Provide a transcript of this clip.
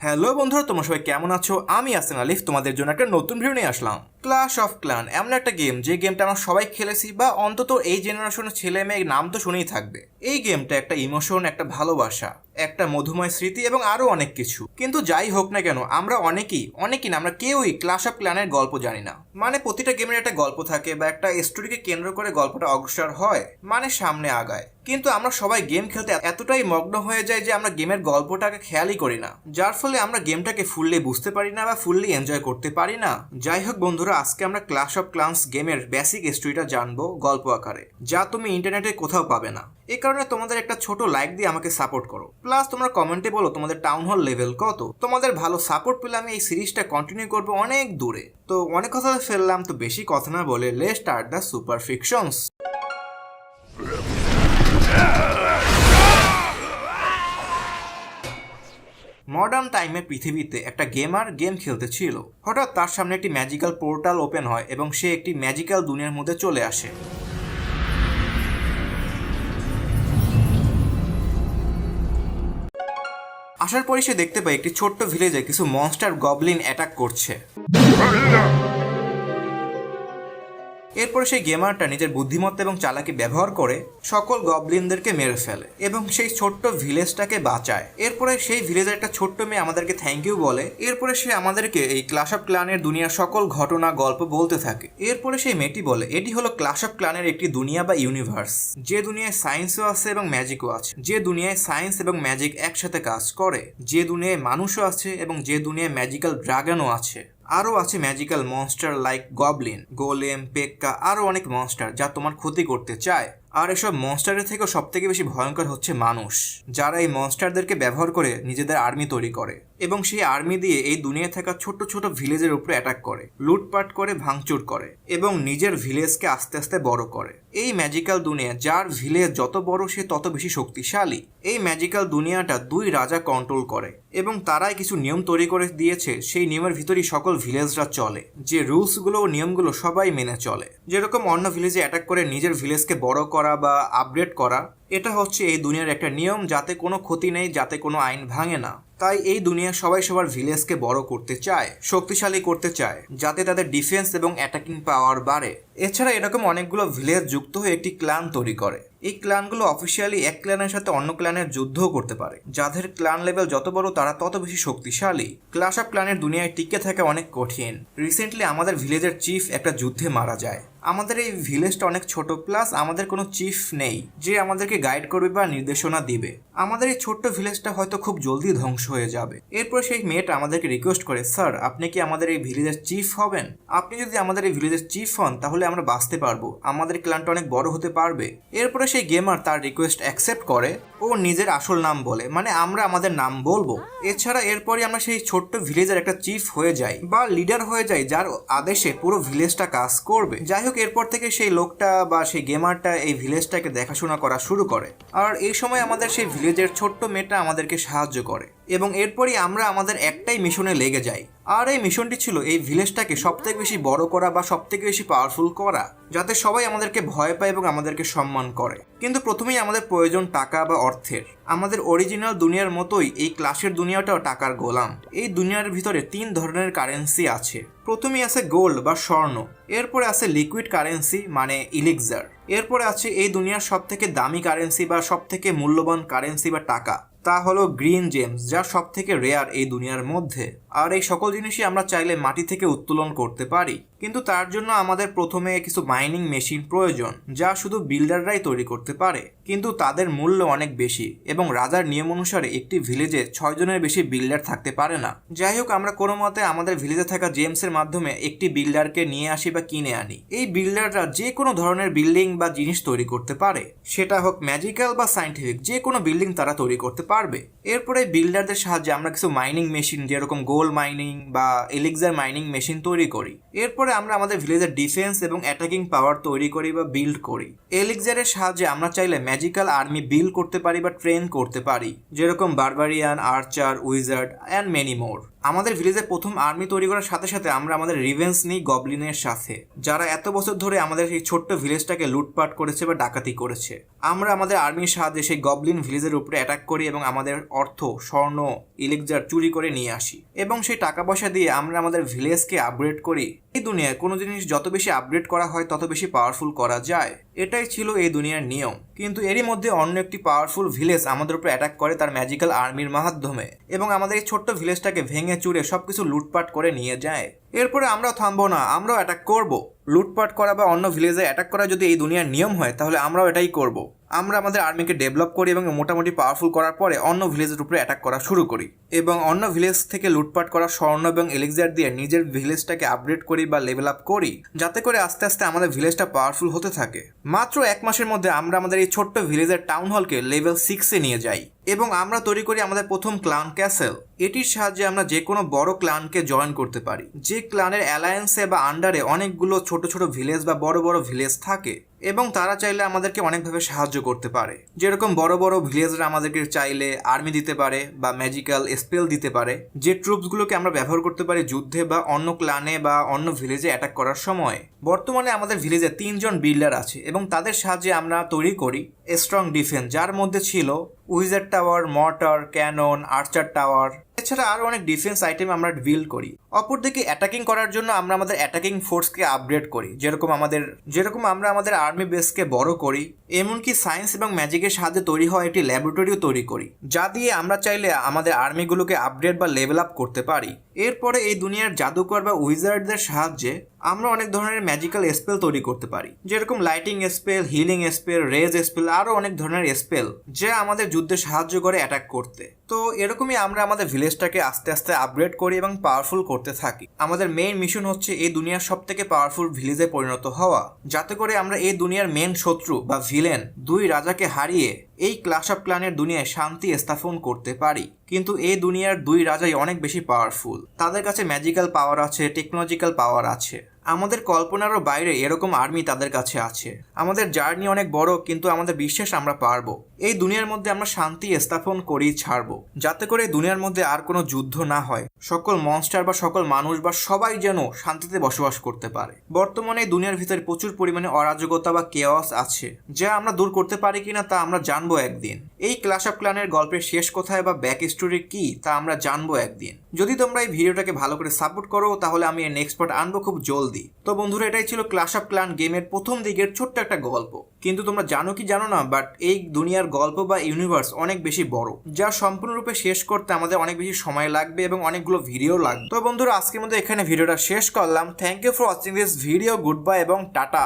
Hello বন্ধুরা, তোমরা সবাই কেমন আছো? আমি আসেন আলিফ তোমাদের জন্য একটা নতুন ভিডিও নিয়ে আসলাম। ক্ল্যাশ অফ ক্ল্যান এমন একটা গেম যে গেমটা আমরা সবাই খেলেছি, বা অন্তত এই জেনারেশনের ছেলে মেয়ে নাম তো শুনেই থাকবে। এই গেমটা একটা ইমোশন, একটা ভালোবাসা, একটা মধুময় স্মৃতি এবং আরো অনেক কিছু। কিন্তু যাই হোক না কেন, আমরা অনেকেই না, আমরা কেউই ক্ল্যাশ অফ ক্ল্যানের গল্প জানি না। মানে প্রতিটা গেমের একটা গল্প থাকে বা একটা স্টোরিকে কেন্দ্র করে গল্পটা অগ্রসর হয়, মানে সামনে আগায়। কিন্তু আমরা সবাই গেম খেলতে এতটাই মগ্ন হয়ে যাই যে আমরা গেমের গল্পটাকে খেয়ালই করি না, যার ফলে আমরা গেমটাকে ফুললি বুঝতে পারি না বা ফুললি এনজয় করতে পারি না। যাই হোক বন্ধুরা, আজকে আমরা ক্ল্যাশ অফ ক্ল্যান্স গেমের বেসিক স্টোরিটা জানবো গল্প আকারে, যা তুমি ইন্টারনেটে কোথাও পাবে না। এই কারণে তোমাদের একটা ছোট লাইক দিয়ে আমাকে সাপোর্ট করো, প্লাস তোমরা কমেন্টে বলো তোমাদের টাউন হল লেভেল কত। তোমাদের ভালো সাপোর্ট পেলে আমি এই সিরিজটা কন্টিনিউ করবো অনেক দূরে। তো অনেক কথা ফেললাম, তো বেশি কথা না বলে let's start the super fictions. Modern টাইমে পৃথিবীতে একটা গেমার গেম খেলতে ছিল। হঠাৎ তার সামনে একটি ম্যাজিক্যাল পোর্টাল ওপেন হয় এবং সে একটি ম্যাজিক্যাল দুনিয়ার মধ্যে চলে আসে। আসার পরে সে দেখতে পায় একটি ছোট্ট ভিলেজে কিছু মনস্টার গবলিন অ্যাটাক করছে। এরপরে সেই গেমারটা নিজের বুদ্ধিমত্তা এবং চালাকি ব্যবহার করে সকল গবলিনদেরকে মেরে ফেলে এবং সেই ছোট্ট ভিলেজটাকে বাঁচায়। এরপরে সেই ভিলেজের একটা ছোট্ট মেয়ে আমাদেরকে থ্যাংক ইউ বলে। এরপরে সে আমাদেরকে এই ক্ল্যাশ অফ ক্ল্যানের দুনিয়ার সকল ঘটনা গল্প বলতে থাকে। এরপরে সেই মেয়েটি বলে এটি হলো ক্ল্যাশ অফ ক্ল্যানের একটি দুনিয়া বা ইউনিভার্স, যে দুনিয়ায় সায়েন্সও আছে এবং ম্যাজিকও আছে, যে দুনিয়ায় সায়েন্স এবং ম্যাজিক একসাথে কাজ করে, যে দুনিয়ায় মানুষও আছে এবং যে দুনিয়ায় ম্যাজিক্যাল ড্রাগনও আছে। আরও আছে magical monster like Goblin, golem, Pekka, আরও অনেক মনস্টার যা তোমার ক্ষতি করতে চায়। আর এসব মনস্টারের থেকেও সব থেকে বেশি ভয়ঙ্কর হচ্ছে মানুষ, যারা এই মনস্টারদেরকে ব্যবহার করে নিজেদের আর্মি তৈরি করে এবং সেই আর্মি দিয়ে এই দুনিয়ায় থাকা ছোট ছোট ভিলেজের উপরে অ্যাটাক করে, লুটপাট করে, ভাঙচুর করে এবং নিজের ভিলেজকে আস্তে আস্তে বড় করে। এই ম্যাজিক্যাল দুনিয়া, যার ভিলেজ যত বড় সে তত বেশি শক্তিশালী। এই ম্যাজিক্যাল দুনিয়াটা দুই রাজা কন্ট্রোল করে এবং তারাই কিছু নিয়ম তৈরি করে দিয়েছে। সেই নিয়মের ভিতরেই সকল ভিলেজরা চলে, যে রুলসগুলো ও নিয়মগুলো সবাই মেনে চলে। যেরকম অন্য ভিলেজে অ্যাটাক করে নিজের ভিলেজকে বড় করা বা আপগ্রেড করা, এটা হচ্ছে এই দুনিয়ার একটা নিয়ম, যাতে কোনো ক্ষতি নেই, যাতে কোনো আইন ভাঙে না। তাই এই দুনিয়া সবাই সবার ভিলেজকে বড় করতে চায়, শক্তিশালী করতে চায়, যাতে তাদের ডিফেন্স এবং অ্যাটাকিং পাওয়ার বাড়ে। এছাড়া এরকম অনেকগুলো ভিলেজ যুক্ত হয়ে একটি ক্ল্যান তৈরি করে। এই ক্ল্যানগুলো অফিসিয়ালি এক ক্ল্যানের সাথে অন্য ক্ল্যানের যুদ্ধও করতে পারে। যাদের ক্ল্যান লেভেল যত বড় তারা তত বেশি শক্তিশালী। ক্ল্যাশ অফ ক্ল্যানের দুনিয়ায় টিকে থাকা অনেক কঠিন। রিসেন্টলি আমাদের ভিলেজের চিফ একটা যুদ্ধে মারা যায়। আমাদের এই ভিলেজটা অনেক ছোট, প্লাস আমাদের কোনো চিফ নেই যে আমাদেরকে গাইড করবে বা নির্দেশনা দিবে। আমাদের এই ছোট্ট ভিলেজটা হয়তো খুব জলদি ধ্বংস হয়ে যাবে। এরপর সেই মেয়েটা আমাদেরকে রিকোয়েস্ট করে, স্যার আপনি কি আমাদের এই ভিলেজের চিফ হবেন? আপনি যদি আমাদের এই ভিলেজের চিফ হন তাহলে আমরা বাঁচতে পারবো, আমাদের ক্ল্যানটা অনেক বড় হতে পারবে। এরপরে সেই গেমার তার রিকোয়েস্ট অ্যাকসেপ্ট করে ও নিজের আসল নাম বলে, মানে আমরা আমাদের নাম বলবো। এছাড়া এরপরে আমরা সেই ছোট্ট ভিলেজের একটা চিফ হয়ে যাই বা লিডার হয়ে যাই, যার আদেশে পুরো ভিলেজটা কাজ করবে। যাই হোক, এরপর থেকে সেই লোকটা বা সেই গেমারটা এই ভিলেজটাকে দেখাশোনা করা শুরু করে। আর এই সময় আমাদের সেই ভিলেজের ছোট্ট মেয়েটা আমাদেরকে সাহায্য করে এবং এরপরই আমরা আমাদের একটাই মিশনে লেগে যাই। আর এই মিশনটি ছিল এই ভিলেজটাকে সবথেকে বেশি বড় করা বা সবথেকে বেশি পাওয়ারফুল করা, যাতে সবাই আমাদেরকে ভয় পায় এবং আমাদেরকে সম্মান করে। কিন্তু প্রথমেই আমাদের প্রয়োজন টাকা বা অর্থের। আমাদের অরিজিনাল দুনিয়ার মতোই এই ক্লাসের দুনিয়াটাও টাকার গোলাম। এই দুনিয়ার ভিতরে 3 ধরনের কারেন্সি আছে। প্রথমেই আছে গোল্ড বা স্বর্ণ, এরপরে আছে লিকুইড কারেন্সি মানে ইলিক্সার, এরপরে আছে এই দুনিয়ার সব থেকে দামি কারেন্সি বা সব থেকে মূল্যবান কারেন্সি বা টাকা, তা হলো গ্রিন জেমস, যা সব থেকে রেয়ার এই দুনিয়ার মধ্যে। আর এই সকল জিনিসই আমরা চাইলে মাটি থেকে উত্তোলন করতে পারি, কিন্তু তার জন্য আমাদের প্রথমে কিছু মাইনিং মেশিন প্রয়োজন, যা শুধু বিল্ডাররাই তৈরি করতে পারে, কিন্তু তাদের মূল্য অনেক বেশি এবং রাজার নিয়ম অনুসারে একটি ভিলেজে 6 জনের বেশি বিল্ডার থাকতে পারে না। যাই হোক, আমরা কোনো মতে আমাদের ভিলেজে থাকা জেমসের মাধ্যমে একটি বিল্ডারকে নিয়ে আসি বা কিনে আনি। এই বিল্ডাররা যে কোনো ধরনের বিল্ডিং বা জিনিস তৈরি করতে পারে, সেটা হোক ম্যাজিক্যাল বা সায়েন্টিফিক, যে কোনো বিল্ডিং তারা তৈরি করতে পারবে। এরপরে বিল্ডারদের সাহায্যে আমরা কিছু মাইনিং মেশিন, যেরকম গোল্ড মাইনিং বা এলিক্সার মাইনিং মেশিন তৈরি করি। এরপরে আমরা আমাদের ভিলেজের ডিফেন্স এবং অ্যাটাকিং পাওয়ার তৈরি করি বা বিল্ড করি। এলিক্সারের সাহায্যে আমরা চাইলে ম্যাজিক্যাল আর্মি বিল্ড করতে পারি বা ট্রেন করতে পারি, যেরকম barbarian, archer, wizard and many more. আমাদের ভিলেজে প্রথম আর্মি তৈরি করার সাথে সাথে আমরা আমাদের রিভেঞ্জ নিই গবলিনের সাথে, যারা এত বছর ধরে আমাদের এই ছোট্ট ভিলেজটাকে লুটপাট করেছে বা ডাকাতি করেছে। আমরা আমাদের আর্মির সাহায্যে সেই গবলিন ভিলেজের উপরে অ্যাটাক করি এবং আমাদের অর্থ, স্বর্ণ, ইলেকজার চুরি করে নিয়ে আসি এবং সেই টাকা পয়সা দিয়ে আমরা আমাদের ভিলেজকে আপগ্রেড করি। এই দুনিয়ায় কোনো জিনিস যত বেশি আপগ্রেড করা হয় তত বেশি পাওয়ারফুল করা যায়, এটাই ছিল এই দুনিয়ার নিয়ম। কিন্তু এরই মধ্যে অন্য একটি পাওয়ারফুল ভিলেজ আমাদের উপর অ্যাটাক করে তার ম্যাজিক্যাল আর্মির মাধ্যমে এবং আমাদের এই ছোট্ট ভিলেজটাকে ভেঙে চুরে সবকিছু লুটপাট করে নিয়ে যায়। এরপরে আমরাও থামবো না, আমরাও অ্যাটাক করব। লুটপাট করা বা অন্য ভিলেজে অ্যাটাক করা যদি এই দুনিয়ার নিয়ম হয় তাহলে আমরাও এটাই করব। আমরা আমাদের আর্মিকে ডেভেলপ করি এবং মোটামুটি পাওয়ারফুল করার পরে অন্য ভিলেজের উপরে অ্যাটাক করা শুরু করি এবং অন্য ভিলেজ থেকে লুটপাট করা স্বর্ণ এবং এলিক্সার দিয়ে নিজের ভিলেজটাকে আপগ্রেড করি বা লেভেল আপ করি, যাতে করে আস্তে আস্তে আমাদের ভিলেজটা পাওয়ারফুল হতে থাকে। মাত্র 1 মাসের মধ্যে আমরা আমাদের এই ছোট্ট ভিলেজের টাউন হলকে লেভেল 6-এ নিয়ে যাই এবং আমরা তৈরি করি আমাদের প্রথম ক্লান ক্যাসেল। এটির সাহায্যে আমরা যে কোনো বড় ক্লানকে জয়েন করতে পারি, যে ক্লানের অ্যালায়েন্সে বা আন্ডারে অনেকগুলো ছোট ছোট ভিলেজ বা বড় বড় ভিলেজ থাকে এবং তারা চাইলে আমাদেরকে অনেকভাবে সাহায্য করতে পারে। যেরকম বড় বড় ভিলেজরা আমাদেরকে চাইলে আর্মি দিতে পারে বা ম্যাজিক্যাল স্পেল দিতে পারে, যে ট্রুপসগুলোকে আমরা ব্যবহার করতে পারি যুদ্ধে বা অন্য ক্লানে বা অন্য ভিলেজে অ্যাটাক করার সময়। বর্তমানে আমাদের ভিলেজে 3 জন বিল্ডার আছে এবং তাদের সাহায্যে আমরা তৈরি করি স্ট্রং ডিফেন্স, যার মধ্যে ছিল উইজার টাওয়ার, মর্টার, ক্যানন, আর্চার টাওয়ার, এছাড়া আরো অনেক ডিফেন্স আইটেম আমরা বিল্ড করি। অপরদিকে অ্যাটাকিং করার জন্য আমরা আমাদের অ্যাটাকিং ফোর্সকে আপগ্রেড করি, যেরকম আমরা আমাদের আর্মি বেসকে বড় করি, এমনকি সায়েন্স এবং ম্যাজিকের সাহায্যে তৈরি হওয়া একটি ল্যাবরেটরিও তৈরি করি, যা দিয়ে আমরা চাইলে আমাদের আর্মিগুলোকে আপগ্রেড বা লেভেল আপ করতে পারি। এরপরে এই দুনিয়ার জাদুকর বা উইজার্ডদের সাহায্যে আমরা অনেক ধরনের ম্যাজিক্যাল স্পেল তৈরি করতে পারি, যেরকম lighting spell, healing spell, rage spell, আরো অনেক ধরনের স্পেল যা আমাদের যুদ্ধে সাহায্য করে অ্যাটাক করতে। তো এরকমই আমরা আমাদের ভিলেজটাকে আস্তে আস্তে আপগ্রেড করি এবং পাওয়ারফুল করতে থাকি। আমাদের মেইন মিশন হচ্ছে এই দুনিয়ার সব থেকে পাওয়ারফুল ভিলেজে পরিণত হওয়া, যাতে করে আমরা এই দুনিয়ার মেন শত্রু বা ভিলেন 2 রাজাকে হারিয়ে এই ক্লাশ অফ ক্লানের দুনিয়ায় শান্তি স্থাপন করতে পারি। কিন্তু এই দুনিয়ার 2 রাজাই অনেক বেশি পাওয়ারফুল, তাদের কাছে ম্যাজিক্যাল পাওয়ার আছে, টেকনোলজিক্যাল পাওয়ার আছে, আমাদের কল্পনারও বাইরে এরকম আর্মি তাদের কাছে আছে। আমাদের জার্নি অনেক বড়, কিন্তু আমাদের বিশ্বাস আমরা পারবো। এই দুনিয়ার মধ্যে আমরা শান্তি স্থাপন করেই ছাড়বো, যাতে করে দুনিয়ার মধ্যে আর কোনো যুদ্ধ না হয়, সকল মনস্টার বা সকল মানুষ বা সবাই যেন শান্তিতে বসবাস করতে পারে। বর্তমানে এই দুনিয়ার ভিতরে প্রচুর পরিমাণে অরাজকতা বা কেওয়াস আছে, যা আমরা দূর করতে পারি কিনা তা আমরা জানবো একদিন। এই ক্লাশ অফ ক্লানের গল্পের শেষ কোথায় বা ব্যাক স্টোরি কি তা আমরা জানবো একদিন। যদি তোমরা এই ভিডিওটাকে ভালো করে সাপোর্ট করো তাহলে আমি এর নেক্সট পার্ট আনবো খুব জলদি। তো বন্ধুরা, এটাই ছিল ক্লাশ অফ ক্লান গেমের প্রথম দিকের ছোট্ট একটা গল্প। কিন্তু তোমরা জানো কি জানো না, বাট এই দুনিয়ার গল্প বা ইউনিভার্স অনেক বেশি বড়, যা সম্পূর্ণরূপে শেষ করতে আমাদের অনেক বেশি সময় লাগবে এবং অনেকগুলো ভিডিও লাগবে। তো বন্ধুরা, আজকের মধ্যে এখানে ভিডিওটা শেষ করলাম। Thank you for watching this video. Good bye এবং টাটা।